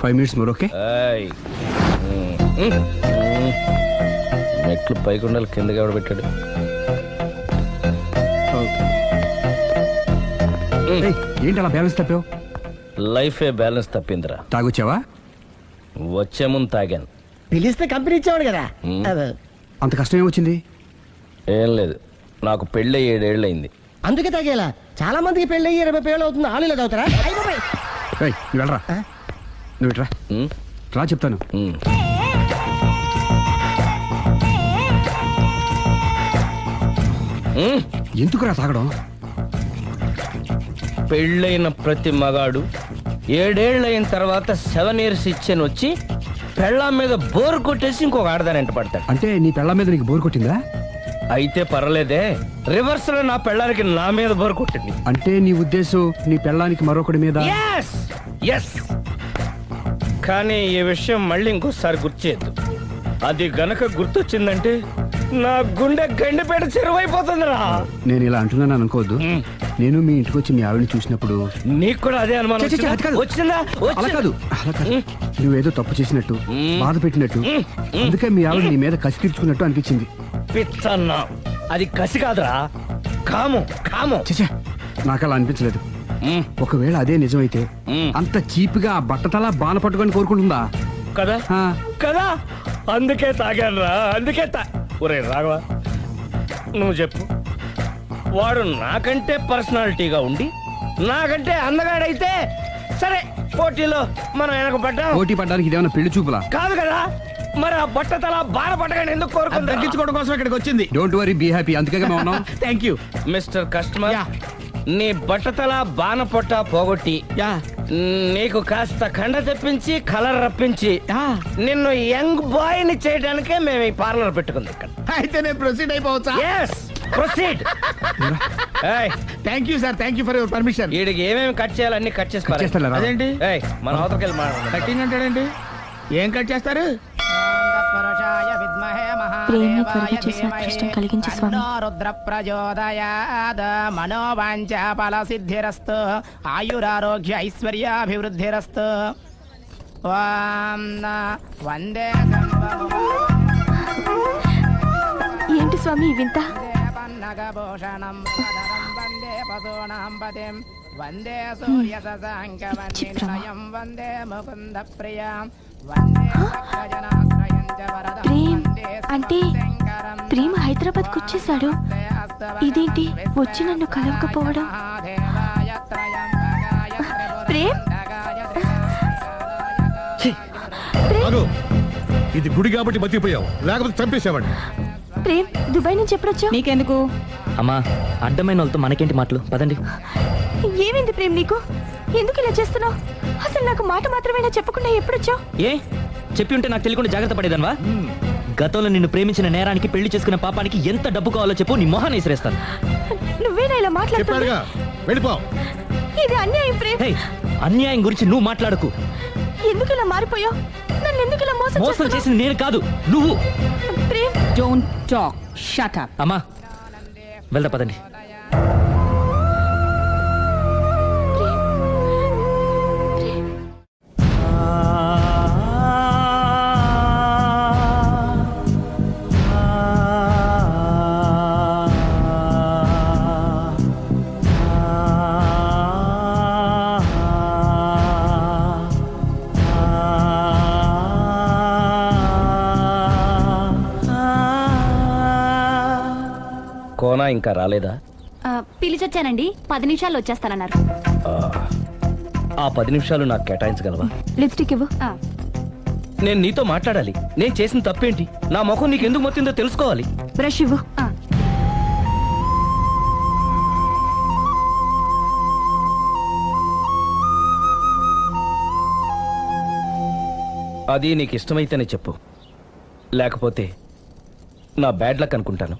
5 minutes more, okay? మెట్లు పైకుండాలి కిందకి ఎవడ పెట్టాడు? ఏంటి అలా బ్యాలెన్స్ తప్పావు? లైఫే బ్యాలెన్స్ తప్పిందిరా. తాగొచ్చావా? వచ్చే ముందు తాగాను. పిలిస్తే కంపెనీ ఇచ్చేవాడు కదా. అంత కష్టం ఏమొచ్చింది? ఏం లేదు, నాకు పెళ్ళి 7 ఏళ్ళయింది. అందుకే తాగేలా. చాలా మందికి పెళ్ళి 20 ఏళ్ళు అవుతుంది. ఆలు ఇలా తాగుతారా? నువ్వు వెళ్ళరా, నువ్వు ఇట్రా రా చెప్తాను. ఎందుకురా తాగడం? పెళ్ళైన ప్రతి మగాడు 7 ఏళ్ళైన తర్వాత 7 years ఇచ్చాను వచ్చి పెళ్ళాం మీద బోర్ కొట్టేసి ఇంకొక ఆడదాని పడతాడు. అంటే నీ పెళ్ళాం మీద నీకు బోర్ కొట్టిందా? అయితే పర్లేదే, రివర్స్ లో నా పెళ్ళానికి నా మీద బోర్ కొట్టింది. అంటే నీ ఉద్దేశం నీ పెళ్ళానికి మరొకటి మీద? yes. కానీ ఈ విషయం మళ్ళీ ఇంకోసారి గుర్తు చేయద్దు. అది గనక గుర్తొచ్చిందంటే నా గుండె గండిపేట చెరువైపోతుందిరా. నేను ఇలా అంటున్నాను అనుకోవద్దు. నేను మీ ఇంటికి వచ్చి మీ ఆవిడని చూసినప్పుడు నీకు కూడా అదే అనుమానం వచ్చిందా? అలా కాదు. నువ్వేదో తప్పు చేసినట్టు, బాధ పెట్టినట్టు, అందుకే మీ ఆవిడ నీ మీద కసి తీర్చుకున్నట్టు అనిపించింది. పిచ్చన్నా, అది కసి కాదురా, కాము. చచ్చా, నాకు అలా అనిపించలేదు. ఒకవేళ అదే నిజమైతే అంత చీప్గా ఆ బట్టతలా బాన పట్టుకొని కోరుకుంటుందా? కదా కదా, అందుకే తాగానురా, అందుకే ఒరే రాఘవ, నువ్వు చెప్పు. వాడు నాకంటే పర్సనాలిటీగా ఉండి నాకంటే అందగాడైతే సరే, పోటీలో మనం వెనక పడ్డాం. పోటీ పడ్డానికి ఇదేమన్నా పెళ్లి చూపులా? కాదు కదా, మరి ఆ బట్టతల బాన పట్టగానే ఎందుకు కోరుకుంది? తగ్గించుకోవడం కోసం ఇక్కడికి వచ్చింది. Don't worry, be happy. అందుకే థ్యాంక్ యూ మిస్టర్ కస్టమర్. నీ బట్టతల బాన పొట్ట పోగొట్టి నీకు కాస్త కండ తెప్పించి కలర్ రప్పించి నిన్ను యంగ్ బాయ్ ని చేయడానికే మేము ఈ పార్లర్ పెట్టుకుంది ఇక్కడ. అయితే నేను ప్రొసీడ్ అయిపోవచ్చా? yes proceed. Thank you sir, thank you for your permission. వీడికి ఏమేమి కట్ చేయాలి అన్ని కట్ చేసి అదేంటి మన అవతలకి వెళ్ళి కట్టింగ్ అంటాడండి? ఏం కట్ చేస్తారు? ప్రేమ త్వరగా చేసిన అదృష్టం కలిగించు స్వామి. రుద్ర ప్రచోదయాద్ మనోవాంఛ ఫల సిద్ధిరస్తు ఆయురారోగ్య ఐశ్వర్యాభివృద్ధిరస్తు. వందే ఏంటి స్వామి ఈ వింత? పన్నగభూషణం వందే పశూనాం పతిం వందే సూర్య శశాంక వందినిలయం వందే ముకుంద ప్రియం వందే భక్తజనాశ్రయం చ వరదం వందే అంటే ప్రేమ హైదరాబాద్ కు వచ్చేసాడు. ఇదేంటి వచ్చి నన్ను కలవకపోవడం? ప్రేమ్, ఇది గుడి కాబట్టి బతికిపోయావు, లేకపోతే చంపేసేవాడిని. ప్రేమ్, దుబాయ్ నుంచి ఎప్పుడొచ్చా? నీకెందుకు అమ్మా, అడ్డమైన వాళ్ళతో మనకేంటి మాటలు, పదండి. ఏమైంది ప్రేమ్ నీకు? ఎందుకు ఇలా చేస్తున్నావు? అసలు నాకు మాట మాత్రమే చెప్పకుండా ఎప్పుడొచ్చావు? ఏ చెప్పి ఉంటే నాకు తెలియకుండా జాగ్రత్త పడేదన్వా? గతంలో నిన్ను ప్రేమించిన నేరానికి, పెళ్లి చేసుకున్న పాపానికి ఎంత డబ్బు కావాలో చెప్పు, నీ మొహాన్ని విసిరేస్తాను. నువ్వేనా ఇలా మాట్లాడుతున్నావు? ఇది అన్యాయం ప్రేమ్. అన్యాయం గురించి నువ్వు మాట్లాడకు. ఎందుకు ఇలా మారిపోయావు? నన్ను ఎందుకు ఇలా మోసం చేసింది నేను కాదు, నువ్వు. Prem, don't talk, shut up. అమ్మా వెళ్దా, పదండి. కోనా ఇంకా రాలేదా? పిలిచొచ్చానండి, 10 నిమిషాల్లో వచ్చేస్తానన్నారు. ఆ 10 నిమిషాలు నాకు కేటాయించగలవా? లిప్స్టిక్ ఇవ్వు. నేను నీతో మాట్లాడాలి. నేను చేసిన తప్పేంటి, నా ముఖం నీకు ఎందుకు మొత్తిందో తెలుసుకోవాలి. బ్రష్ ఇవ్వు. అది నీకు ఇష్టమైతేనే చెప్పు, లేకపోతే నా బ్యాడ్ లక్ అనుకుంటాను.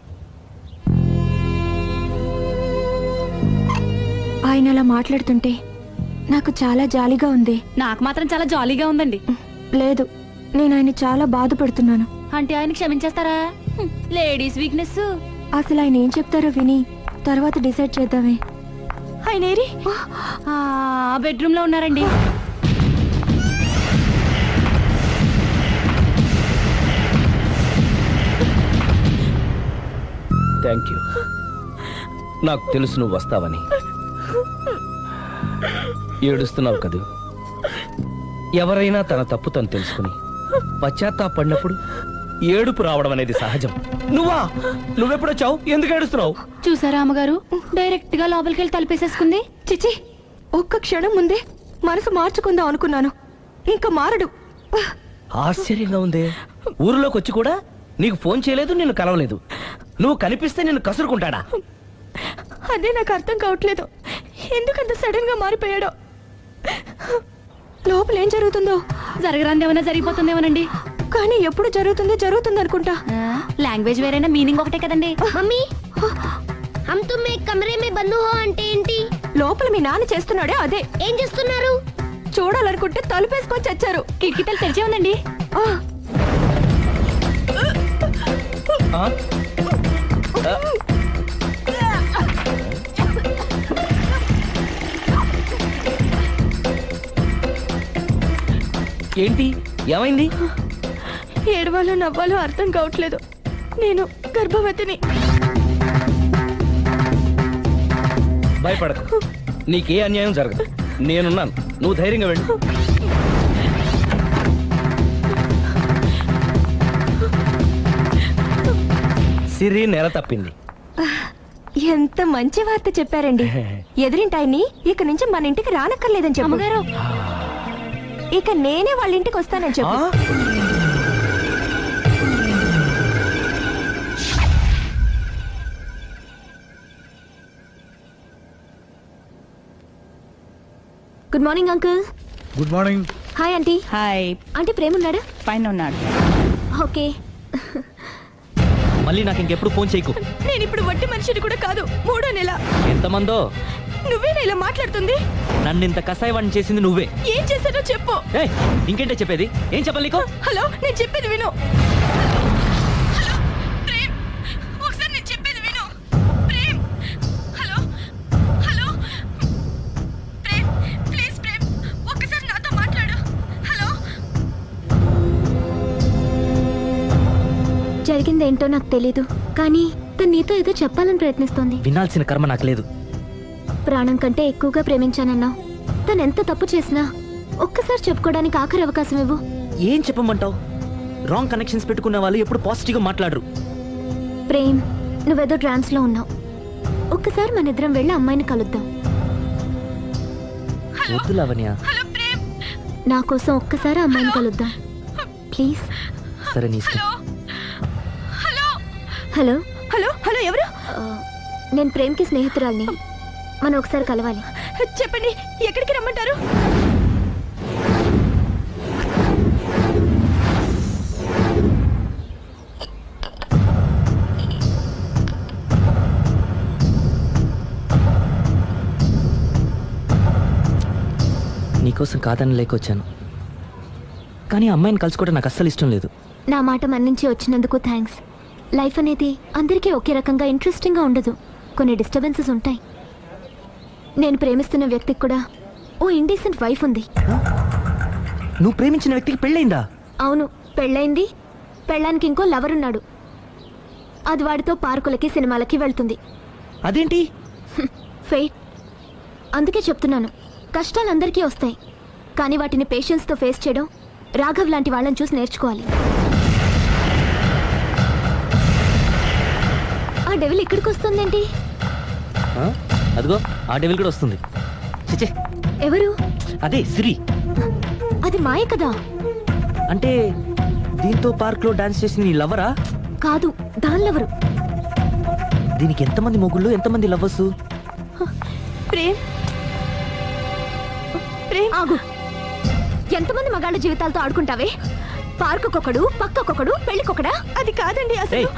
ఆయన అలా మాట్లాడుతుంటే నాకు చాలా జాలీగా ఉంది. నాకు మాత్రం చాలా జాలీగా ఉందండి. లేదు, నేను ఆయన చాలా బాధపడుతున్నాను. అంటే ఆయన క్షమించేస్తారా? Ladies weakness. అసలు ఆయన ఏం చెప్తారో విని తర్వాత డిసైడ్ చేద్దామే. ఆయన ఏరి బెడ్రూమ్ లో ఉన్నారండి. Thank you. నాకు తెలుసు నువ్వు వస్తావని. ఏడుస్తున్నావు కదూ. ఎవరైనా తన తప్పు తను తెలుసుకుని పశ్చాత్తాపడినప్పుడు ఏడుపు రావడం అనేది సహజం. నువ్వెప్పుడొచ్చావు? ఎందుకు ఏడుస్తున్నావు? చూసారా అమ్మగారు, డైరెక్ట్ గా లోపలికి వెళ్ళి తలుపేసేసుకుంది. చిచి, ఒక్క క్షణం ముందే మనసు మార్చుకుందాం అనుకున్నాను, ఇంకా మారడు. ఆశ్చర్యంగా ఉందే. ఊరిలోకి వచ్చి కూడా నీకు ఫోన్ చేయలేదు, నిన్ను కలవలేదు. నువ్వు కనిపిస్తే నిన్ను కసురుకుంటాడా? అదే నాకు అర్థం కావట్లేదు, ఎందుకంత సడన్ గా మారిపోయాడో. లోపల ఏం జరుగుతుందో. జరగరాంది ఏమైనా జరిగిపోతుందేమోనండి. కానీ ఎప్పుడు జరుగుతుంది అనుకుంటా. లాంగ్వేజ్ వేరైనా మీనింగ్ ఒకటే కదండి. మమ్మీ హమ్ తుమ్ ఏక్ కమరే మే బంద్ హో అంటే ఏంటి? లోపల మీ నాన్న చేస్తున్నాడే అదే. ఏం చేస్తున్నారు? చూడాలనుకుంటే తలుపేసుకొని చచ్చారు. కిటికీ తలుపు తెరిచే ఉందండి. ఆ? ఏంటి, ఏమైంది? ఏడవాలో నవ్వాలో అర్థం కావట్లేదు. నేను గర్భవతిని. భయపడకు, నీకే అన్యాయం జరగదు. నేనున్నాను, నువ్వు ధైర్యంగా వెళ్ళు. సిరి నెల తప్పింది. ఎంత మంచి వార్త చెప్పారండి. ఎదురింటాయన్ని ఇక నుంచి మన ఇంటికి రానక్కర్లేదని చెప్పు. అమ్మగారు, ఇక నేనే వాళ్ళ ఇంటికి వస్తానని చెప్పు. Good morning uncle. Good morning. Hi aunty. Hi. Aunty Prema ఉన్నాడా? పైన ఉన్నాడు. ఓకే. మళ్ళీ నాకు ఇంకెప్పుడు ఫోన్ చేయకు. నేను ఇప్పుడు వట్టి మనిషిని కూడా కాదు, 3వ నెల. ఎంతమందో. నువ్వేనా ఇలా మాట్లాడుతుంది? నన్ను ఇంత కసాయవాణ్ణి చేసింది నువ్వే. ఏం చేశానో చెప్పు. ఏయ్, ఇంకేంటే చెప్పేది? ఏం చెప్పాలి నీకు? హలో, నేను చెప్పేది విను. హలో ప్రేమ్, ఒకసారి నేను చెప్పేది విను. Prem, hello hello Prem, please Prem, ఒక్కసారి నాతో మాట్లాడు. హలో. జరిగిందేంటో నాకు తెలీదు, కానీ తను నీతో ఏదో చెప్పాలని ప్రయత్నిస్తోంది. వినాల్సిన కర్మ నాకు లేదు. ప్రాణం కంటే ఎక్కువగా ప్రేమించానన్నావు. తను ఎంత తప్పు చేసినా ఒక్కసారి చెప్పుకోవడానికి ఆఖరి అవకాశం ఇవ్వు. ఏం చెప్పమంటావు? రాంగ్ కనెక్షన్స్ పెట్టుకున్న వాళ్ళు ఎప్పుడు పాజిటివ్ గా మాట్లాడరు. ప్రేమ్, నువ్వేదో ట్రాన్స్ లో ఉన్నావు. ఒక్కసారి మన ఇద్దరం వెళ్ళి అమ్మాయిని కలుద్దాం. వద్దు లావణ్య. నా కోసం ఒక్కసారి అమ్మాయిని కలుద్దాం ప్లీజ్. సరే, నీ ఇష్టం. హలో హలో హలో, ఎవరు? నేను ప్రేమ్కి స్నేహితురాల్ని. మనం ఒకసారి కలవాలి. చెప్పండి, ఎక్కడికి రమ్మంటారు? నీకోసం కాదని లేకొచ్చాను, కానీ ఆ అమ్మాయిని కలుసుకోవడం నాకు అస్సలు ఇష్టం లేదు. నా మాట మన్నించి వచ్చినందుకు థ్యాంక్స్. లైఫ్ అనేది అందరికీ ఒకే రకంగా ఇంట్రెస్టింగ్గా ఉండదు, కొన్ని డిస్టర్బెన్సెస్ ఉంటాయి. నేను ప్రేమిస్తున్న వ్యక్తికి కూడా ఓ ఇండీసెంట్ వైఫ్ ఉంది. నువ్వు ప్రేమించిన వ్యక్తికి పెళ్ళైందా? అవును, పెళ్ళైంది. పెళ్ళానికి ఇంకో లవర్ ఉన్నాడు. అది వాడితో పార్కులకి సినిమాలకి వెళ్తుంది. అదేంటి? ఫెయిట్. అందుకే చెప్తున్నాను, కష్టాలు అందరికీ వస్తాయి, కానీ వాటిని పేషెన్స్తో ఫేస్ చేయడం రాఘవ్ లాంటి వాళ్ళని చూసి నేర్చుకోవాలి. ఆ డెవిల్ ఇక్కడికి వస్తుందేంటి? అదిగో ఆ డెవిల్ కూడా వస్తుంది. చిచే, ఎవరు? అదే సిరి. అది మాయ కదా. అంటే దీంతో పార్క్ లో డాన్స్ చేసిన నీ లవరా? కాదు, దానిలెవరు? దీనికి ఎంతమంది మొగుళ్ళు, ఎంతమంది లవ్వర్స్? ప్రేమ్, ప్రేమ్ ఆగు. ఎంతమంది మగాళ్ళ జీవితాలతో ఆడుకుంటావే? పార్కుకొకడు, పక్కకొకడు, పెళ్లికొకడా? అది కాదండి అసలు.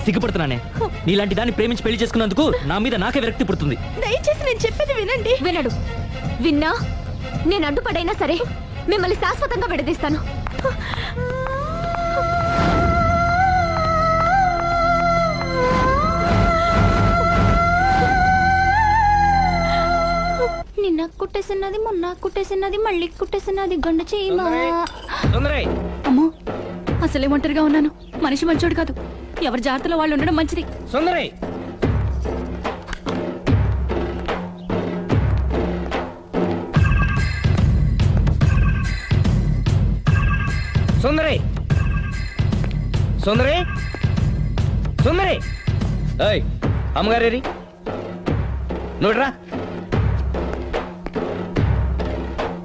సిగ్గుపడుతున్నానే. నీలాంటి దాన్ని ప్రేమించి పెళ్లి చేసుకున్నందుకు నా మీద నాకే విరక్తి పుడుతుంది. దయచేసి నేను చెప్పేది వినండి. వినడు. విన్నా నేను అడ్డుపడైనా సరే మిమ్మల్ని శాశ్వతంగా విడదీస్తాను. నిన్న కుట్టేసినది మొన్న కుట్టేసినది మళ్ళీ కుట్టేసినది గండ చీమ. సుందరి అమ్మో అసలే ఒంటరిగా ఉన్నాను. మనిషి మంచోడు కాదు. ఎవరి జాగ్రత్తలో వాళ్ళు ఉండడం మంచిది. సుందరి సుందరి సుందరి సుందరి ఏయ్ అమ్మగారేరి నువ్వురా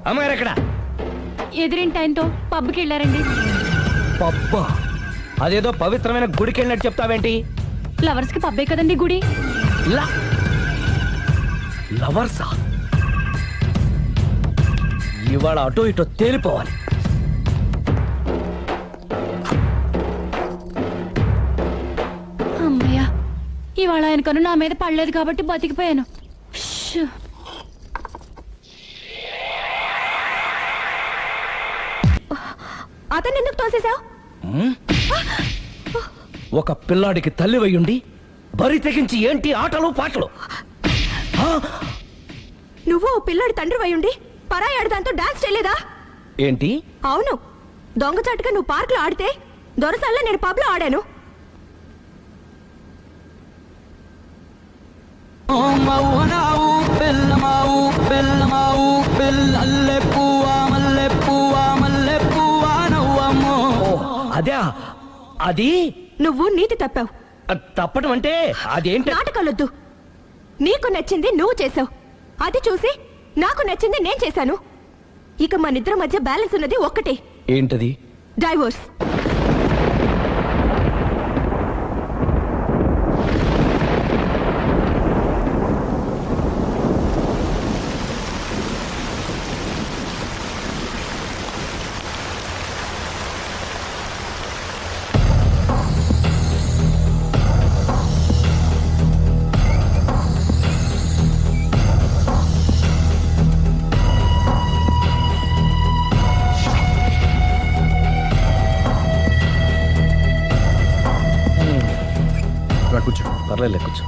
అమ్మగారు ఎక్కడ ఎదిరింటి ఆయనతో పబ్కి వెళ్ళారండి. పబ్బా అదేదో పవిత్రమైన గుడికి వెళ్ళినట్టు చెప్తావేంటి లవర్స్ కి పబ్బే కదండి గుడి. లవర్సా ఇవాళ అటో ఇటో తేలిపోవాలి. అమ్మయ్య ఇవాళ ఆయన కను నా మీద పడలేదు కాబట్టి బతికిపోయాను. షూ. అతను ఎందుకు తోసేశావు? ఒక పిల్లాడికి తల్లి వయ్యుండి బరి తెగించి ఏంటి ఆటలు పాటలు. నువ్వు ఓ పిల్లాడి తండ్రి వయ్యుండి పరాయి ఆడదాంతో డాన్స్ చేయలేదా? ఏంటి అవును, దొంగచాటుగా నువ్వు పార్క్ లో ఆడితే దొరసల్లా నేను పబ్ లో ఆడాను. అదే అది నువ్వు నీతి తప్పావు. తప్పటం అంటే అదేంటి నాటకాలొద్దు. నీకు నచ్చింది నువ్వు చేసావు, అది చూసి నాకు నచ్చింది నేను చేశాను. ఇక మన ఇద్దరి మధ్య బ్యాలెన్స్ ఉన్నది ఒక్కటే, ఏంటది డైవోర్స్. కూర్చో. పర్లేదు కూర్చో.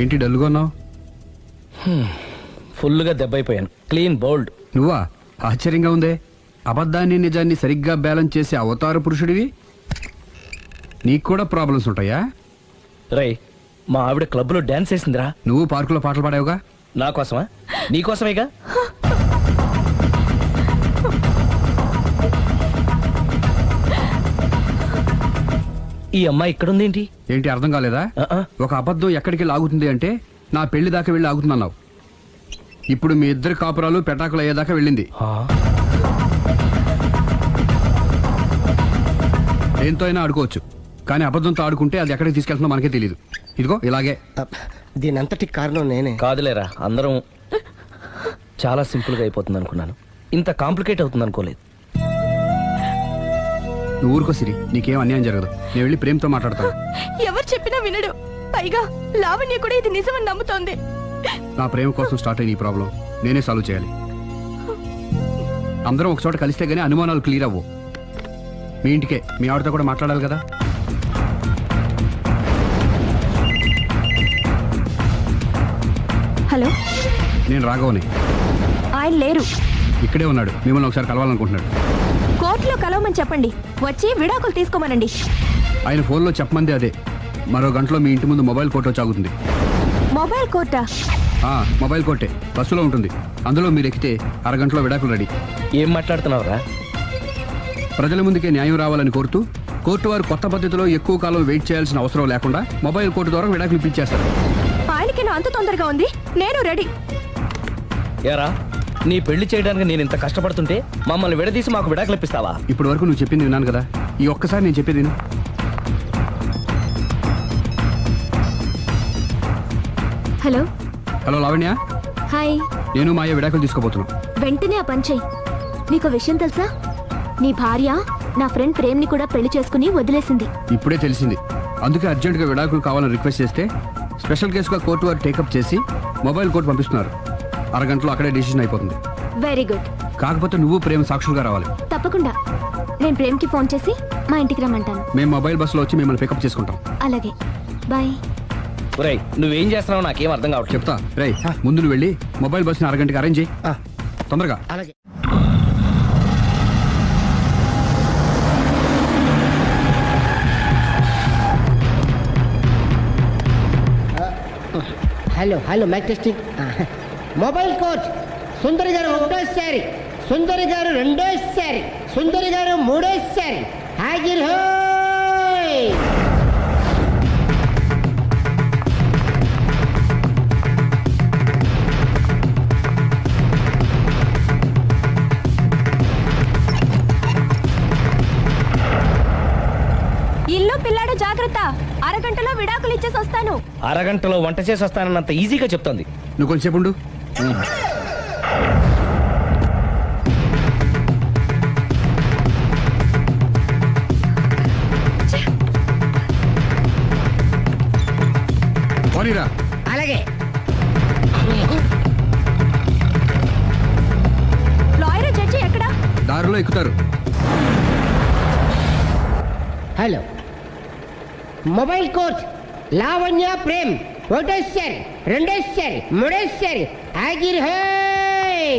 ఏంటి డల్గా ఉన్నావు? ఫుల్గా దెబ్బైపోయాను. Clean bowled. నువ్వా? ఆశ్చర్యంగా ఉందే. అబద్ధాన్ని నిజాన్ని సరిగ్గా బ్యాలెన్స్ చేసే అవతార పురుషుడివి. నీకు కూడా ప్రాబ్లమ్స్ ఉంటాయా? రై మా ఆవిడ క్లబ్లో డాన్స్ వేసిందిరా. నువ్వు పార్కులో పాటలు పాడావుగా. నా కోసమా? నీకోసమేగా. ఈ అమ్మాయి ఇక్కడుందేంటి? ఏంటి అర్థం కాలేదా? ఒక అబద్ధం ఎక్కడికి లాగుతుంది అంటే నా పెళ్లి దాకా వెళ్ళి ఆగుతుందన్నావు. ఇప్పుడు మీ ఇద్దరి కాపురాలు పెటాకులు అయ్యేదాకా వెళ్ళింది. దేంతో అయినా ఆడుకోవచ్చు, కానీ అబద్ధంతో ఆడుకుంటే అది ఎక్కడికి తీసుకెళ్తుందో మనకే తెలియదు. ఇదిగో ఇలాగే. దీని అంతటి కారణం నేనే. కాదులేరా, అందరం చాలా సింపుల్గా అయిపోతుంది అనుకున్నాను. ఇంత కాంప్లికేట్ అవుతుంది అనుకోలేదు. నువ్వు ఊరుకో సిరి, నీకేం అన్యాయం జరగదు. నేను వెళ్ళి ప్రేమతో మాట్లాడతాను. ఎవరు చెప్పినా వినడు. పైగా లావణ్య కూడా ఇది నిజమని నమ్ముతోంది. నా ప్రేమ కోసం స్టార్ట్ అయిన ఈ ప్రాబ్లం నేనే సాల్వ్ చేయాలి. అందరం ఒక చోట కలిస్తే గానీ అనుమానాలు క్లియర్ అవ్వు. మీ ఇంటికే, మీ ఆవిడతో కూడా మాట్లాడాలి కదా. హలో, నేను రాఘవని. ఆయన లేరు. ఇక్కడే ఉన్నాడు. మిమ్మల్ని ఒకసారి కలవాలనుకుంటున్నాడు. కోర్టులో కలవమని చెప్పండి, వచ్చి విడాకులు తీసుకోమనండి. ఆయన ఫోన్లో చెప్పమంది అదే. మరో గంటలో మీ ఇంటి ముందు మొబైల్ కోర్టు వచ్చి ఆగుతుంది. మొబైల్ కోర్టా? మొబైల్ కోర్టే, బస్సులో ఉంటుంది. అందులో మీరు ఎక్కితే అరగంటలో విడాకులు రెడీ. ఏం మాట్లాడుతున్నావురా? ప్రజల ముందుకే న్యాయం రావాలని కోరుతూ కోర్టు వారు కొత్త పద్ధతిలో ఎక్కువ కాలం వెయిట్ చేయాల్సిన అవసరం లేకుండా మొబైల్ కోర్టు ద్వారా విడాకులు ఇప్పించేస్తారు. ఆయనకి నా అంత తొందరగా ఉంది, నేను రెడీ. ఏరా, నీ పెళ్లి చేయడానికి నేను ఇంత కష్టపడుతుంటే మమ్మల్ని విడదీసి మాకు విడాకులు ఇప్పిస్తావా? ఇప్పటి వరకు నువ్వు చెప్పింది విన్నాను కదా, ఈ ఒక్కసారి నేను చెప్పేది విను. హలో. హలో లావణ్య. హాయ్. నేను మాయ విడాకులు తీసుకోబోతున్నాను. వెంటనే ఆ పని చెయ్యి. నీకు విషయం తెలుసా? నీ భార్య నా ఫ్రెండ్ ప్రేమ్ని కూడా పెళ్లి చేసుకుని వదిలేసింది. ఇప్పుడే తెలిసింది. అందుకే అర్జెంటుగా విడాకులు కావాలని రిక్వెస్ట్ చేస్తే స్పెషల్ కేసుగా కోర్టు వారు టేకప్ చేసి మొబైల్ కోర్టు పంపిస్తున్నారు. అరగంటలో అక్కడే డిసిషన్ అయిపోతుంది. Very good. కాకపోతే నువ్వు ప్రేమ సాక్షులుగా రావాలి. తప్పకుండా. నేను ప్రేమ్కి ఫోన్ చేసి మా ఇంటికి రమ్మంటాను. మేము మొబైల్ బస్సులో వచ్చి మిమ్మల్ని పికప్ చేసుకుంటాం. అలాగే బాయ్. ఒరేయ్ నువ్వేం చేస్తున్నావు నాకేం అర్థం కావట్లేదు. చెప్తా రేయ్, ముందు నువ్వు వెళ్ళి మొబైల్ బస్ని అరగంటకి అరేంజ్ చేయి. తొందరగా. అలాగే. Hello hello mike testing. Mobile కోచ్ సుందరి గారు ఒకటోసారి, సుందరి గారు రెండోసారి, సుందరి గారు మూడోసారి. హాజర్ హోయ్. ఇల్లు పిల్లాడు జాగ్రత్త, అరగంటలో విడాకులు ఇచ్చేసి వస్తాను. అరగంటలో వంట చేసి వస్తానన్నంత ఈజీగా చెప్తోంది. నువ్వు కొంచెంసేపు ఉండు. పోనీరా. అలాగే. లాయర్ జడ్జి ఎక్కడా? దారిలో ఎక్కుతారు. హలో మొబైల్ కోచ్ లావణ్య ప్రేమ్ ఒకటోసారి, రెండోసారి, మూడోసారి. హాజర్ హోయ్.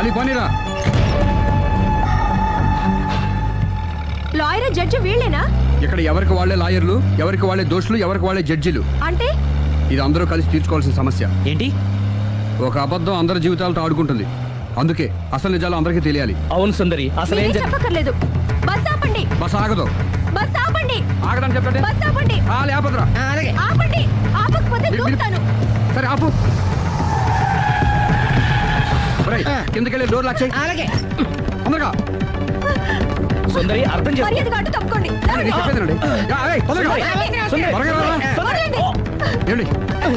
అలీ పోనీరా. లాయర్ జడ్జి వీళ్ళేనా? ఇక్కడ ఎవరికి వాళ్ళే లాయర్లు, ఎవరికి వాళ్ళే దోషులు, ఎవరికి వాళ్ళే జడ్జిలు. అంటే ఇది అందరూ కలిసి తీర్చుకోవాల్సిన సమస్య. ఏంటి? ఒక అబద్ధం అందరి జీవితాలతో ఆడుకుంటుంది. అందుకే అసలు నిజాలు అందరికీ తెలియాలి. అవును సుందరి, అసలు ఏం మీరేం చెప్పక్కర్లేదు. బస్ ఆపండి, బస్ ఆగదు. బస్ ఆపండి, ఆగదని చెప్పండి. బస్ ఆపండి, లేపదురా. అలాగే. ఆపండి. ఆపకపోతే దూకుతాను. సరే ఆపు. ఒరేయ్, కిందకెళ్ళి డోర్ లాక్ చేయి. అలాగే. తొందరగా. సుందరి అర్థం చేసుకో. మర్యాదగా అడ్డు తప్పుకోండి. నేను చెప్పేదేనండి. తొందరగా. సుందరి, త్వరగా రారా. వదలండి. ఏమండి?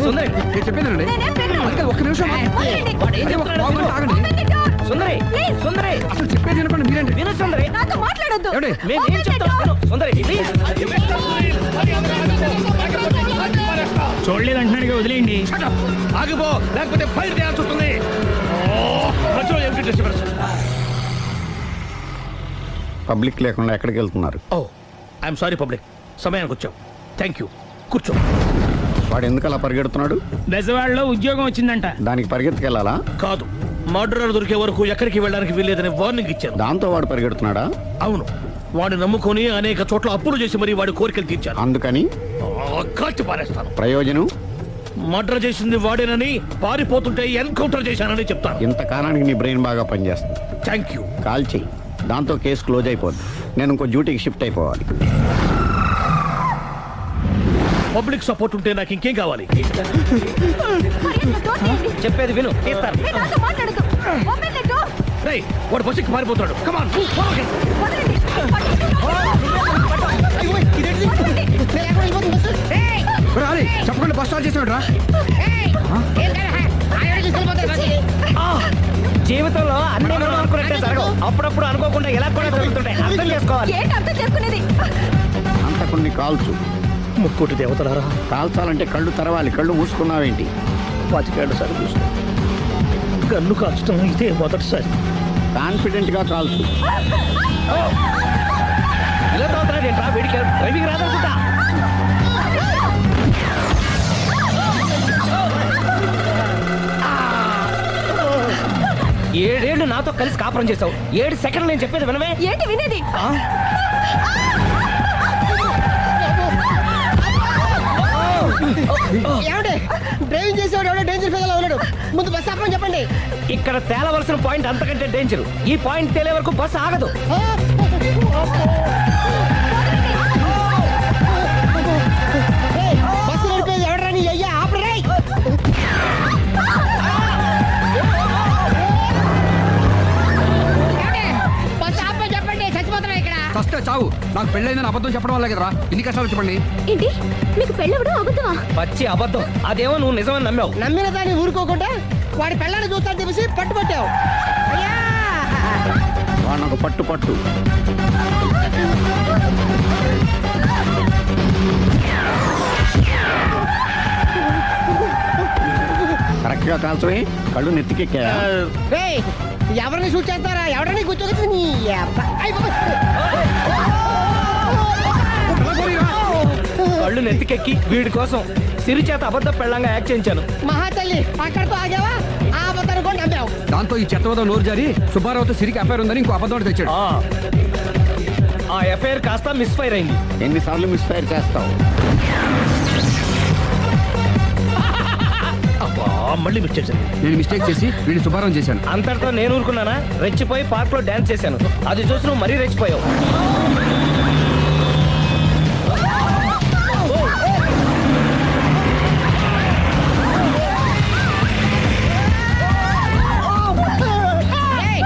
సుందరి, నేను చెప్పేదేనండి. నేనేం పెట్టను. అందుకే ఒక్క నిమిషం. వదలండి. అదే ఒక పావుగంట ఆగండి. Open the door. Sundari, Please. సుందరి, అసలు చెప్పేది వినపండి మీరేంటి. విను సుందరి. నాతో మాట్లాడొద్దు. ఏమండి? మేము ఏం Open the చెప్తాం door. విను. సుందరి ప్లీజ్. చూడలేదు అంటున్నాడుగా, వదిలేయండి. ఆగిపో, లేకపోతే ఫైర్ చేయాల్సి వస్తుంది. పబ్లిక్ లేకుండా ఎక్కడికి వెళ్తున్నారు? ఓ ఐఎమ్ సారీ పబ్లిక్, సమయానికి వచ్చాం. థ్యాంక్ యూ, కూర్చో. వాడు ఎందుకు అలా పరిగెడుతున్నాడు? బెజవాడలో ఉద్యోగం వచ్చిందంట. దానికి పరిగెత్తుకెళ్ళాలా? కాదు, మర్డరర్ దొరికే వరకు ఎక్కడికి వెళ్ళడానికి వీల్లేదని వార్నింగ్ ఇచ్చాను. దాంతో వాడు పరిగెడుతున్నాడా? అవును, వాడిని నమ్ముకొని అనేక చోట్ల అప్పులు చేసి మరి వాడి కోరికలు తీర్చాను. అందుకని కాల్చి పారేస్తాను. ప్రయోజనం? మర్డర్ చేసింది వాడేనని, పారిపోతుంటే ఎన్కౌంటర్ చేశానని చెప్తాను. ఇంతకాలానికి నీ బ్రెయిన్ బాగా పనిచేస్తుంది. Thank you. కాల్ చెయ్యి, దాంతో కేసు క్లోజ్ అయిపోద్ది. నేను ఇంకో డ్యూటీకి షిఫ్ట్ అయిపోవాలి. పబ్లిక్ సపోర్ట్ ఉంటే నాకు ఇంకేం కావాలి? మర్యాదగా door తీయండి. చెప్పేది విను, తీస్తారు. మీరు నాతో మాట్లాడొద్దు. Open the door. రేయ్, వాడు బస్సుకి పారిపోతాడు. కమాన్. వదలండి. ఒరేయ్, అలీ చెప్పకుండా బస్ స్టార్ట్ చేసాడు రా. జీవితంలో అన్ని మనం అనుకున్నట్టే జరగవు. అప్పుడప్పుడు అనుకోకుండా ఎలా కూడా జరుగుతుంటాయి. అర్థం చేసుకోవాలి. ఏంటి అర్థం చేసుకునేది? అంత కొన్ని కాల్చు. ముక్కోటి దేవతలారా, కాల్చాలంటే కళ్ళు తెరవాలి. కళ్ళు మూసుకున్నావేంటి? 25 సార్లు చూసుకో. గన్ను కాల్చడం ఇదే మొదటిసారి. కాన్ఫిడెంట్ గా కాల్చు. ఇలా తోతున్నాడు ఏంట్రా? వీడికి డ్రైవింగ్ రాదనుకుంటా. ఏడేళ్లు నాతో కలిసి కాపురం చేసావు. 7 సెకండ్లు నేను చెప్పేది వినవే. ఏంటి వినేది? ఏమండి, డ్రైవింగ్ చేసేవాడు ఎవడో డేంజర్ ఫీల్ ఉన్నాడు. ముందు బస్ ఆపమని చెప్పండి. ఇక్కడ తేలవలసిన పాయింట్ అంతకంటే డేంజర్. ఈ పాయింట్ తేలే వరకు బస్సు ఆగదు. బస్సు నడిపేది ఎవడరా నీ అయ్యా? ఆపరే. బస్ ఆపమని చెప్పండి, చచ్చిపోతున్నా ఇక్కడ. ఫస్ట్ చావు. నాకు పెళ్ళైందని అబద్ధం చెప్పడం వల్ల కదరా ఇన్ని కష్టాలు చెప్పండి. ఏంటి మీకు పెళ్ళవడం అబద్ధమా? పచ్చి అబద్ధం. అదేమో నువ్వు నిజమని నమ్మావు. నమ్మిన దాన్ని ఊరుకోకుండా వాడి పిల్లని చూస్తాను చెప్పేసి పట్టుబట్టావు. అయ్యా, వాడిని ఒక పట్టు పట్టు. కరెక్ట్ గా కాల్చమే కళ్ళు నెత్తికెక్కా రేయ్, ఎవరిని షూట్ చేస్తారా? ఎవరిని కూర్చోగచ్చు నీ అబ్బా. అయ్ బాబోయ్. కళ్ళు నెత్తికెక్కి వీడి కోసం సిరి చేత అబద్ధ పెళ్ళంగా యాక్ట్ చేయించాను. మహాతల్లి అక్కడితో ఆగావా? ఆ అబద్ధాన్ని కూడా నమ్మావు. దాంతో ఈ చెత్తవద నోరు జారి సుబ్బారావుతో సిరికి అఫైర్ ఉందని ఇంకో అబద్ధం ఒకటి తెచ్చాడు. ఆ ఎఫ్ఐఆర్ కాస్త మిస్ఫైర్ అయింది. ఎన్నిసార్లు మిస్ఫైర్ చేస్తావు? అబ్బా మళ్ళీ మిస్ చేశాను. నేను మిస్టేక్ చేసి వీడిని సుబ్బారావు చేశాను. అంతటితో నేను ఊరుకున్నానా? రెచ్చిపోయి పార్క్ లో డాన్స్ చేశాను. అది చూసి నువ్వు మరీ రెచ్చిపోయావు. ఏయ్,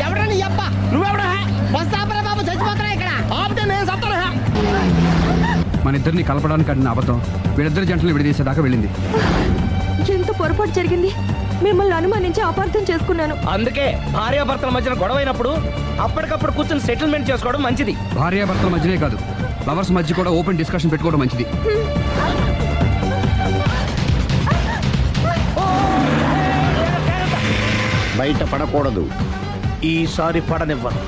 ఎవరా నీ అబ్బా? నువ్వెవడా? బస్ ఆపరా బాబు, చచ్చిపోతారా ఇక్కడ? ఆపితే నేను సత్తారా? మన ఇద్దరిని కలపడానికి ఆడిన అబద్ధం వీళ్ళిద్దరి జంటలు విడదీసేదాకా వెళ్ళింది. ఎంత పొరపాటు జరిగింది. మిమ్మల్ని అనుమానించి అపార్థం చేసుకున్నాను. అందుకే భార్యాభర్తల మధ్యన గొడవైనప్పుడు అప్పటికప్పుడు కూర్చొని సెటిల్మెంట్ చేసుకోవడం మంచిది. భార్యాభర్తల మధ్యనే కాదు, లవర్స్ మధ్య కూడా ఓపెన్ డిస్కషన్ పెట్టుకోవడం మంచిది. బయట పడకూడదు. ఈసారి పడనివ్వను.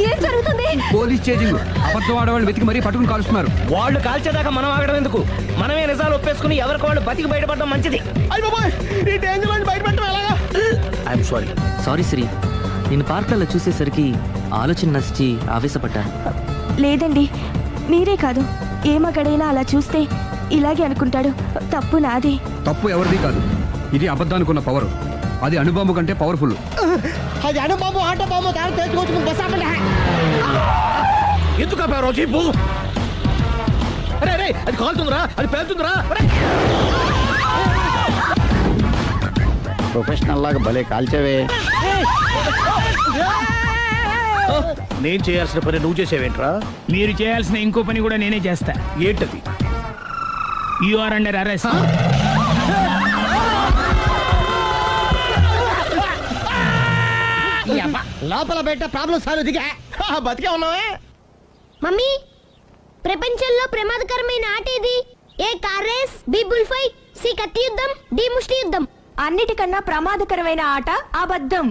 ఏం జరుగుతుంది? Police chasing. అబద్ధం ఆడవాళ్ళు వెతికి మరీ పట్టుకుని కాలుస్తున్నారు. వాళ్ళు కాల్చేదాకా మనం ఆగడం ఎందుకు? మనమే నిజాలు ఒప్పేసుకుని ఎవరికి వాళ్ళు బతికి బయటపడడం మంచిది. అయ్ బాబోయ్, ఈ డేంజర్ నుంచి బయటపెట్టడం ఎలాగా? I'm sorry. సారీ సిరి, నేను పార్కులలో చూసేసరికి ఆలోచన నచ్చి ఆవేశపడ్డాను. లేదండి, మీరే కాదు, ఏ మగాడైనా అలా చూస్తే ఇలాగే అనుకుంటాడు. తప్పు నాది. తప్పు ఎవరిది కాదు. ఇది అబద్ధానికి ఉన్న పవర్. అది అణుబాంబు కంటే పవర్ఫుల్. అది అను బాబు, ఆటో బాబు, దాన్ని తెచ్చుకోవచ్చు. బస్ ఆపండి. ఎందుకు ఆపావు చీపు? అరే అరే, అది కాలుతుందిరా, అది పేలుతుందిరా. ప్రొఫెషనల్ లాగా భలే కాల్చేవే. నేను చేయాల్సిన పని నువ్వు చేసేవేంట్రా? మీరు చేయాల్సిన ఇంకో పని కూడా నేనే చేస్తా. ఏంటది? You are under arrest. ఈ అబ్బా, లోపల బయట ప్రాబ్లం సాల్వ్ దిగా బతికే ఉన్నావే. మమ్మీ, ప్రపంచంలో ప్రమాదకరమైన ఆట ఏది? A car race, B bull fight, C కత్తి యుద్ధం, డి ముష్టి యుద్ధం. అన్నిటికన్నా ప్రమాదకరమైన ఆట అబద్ధం.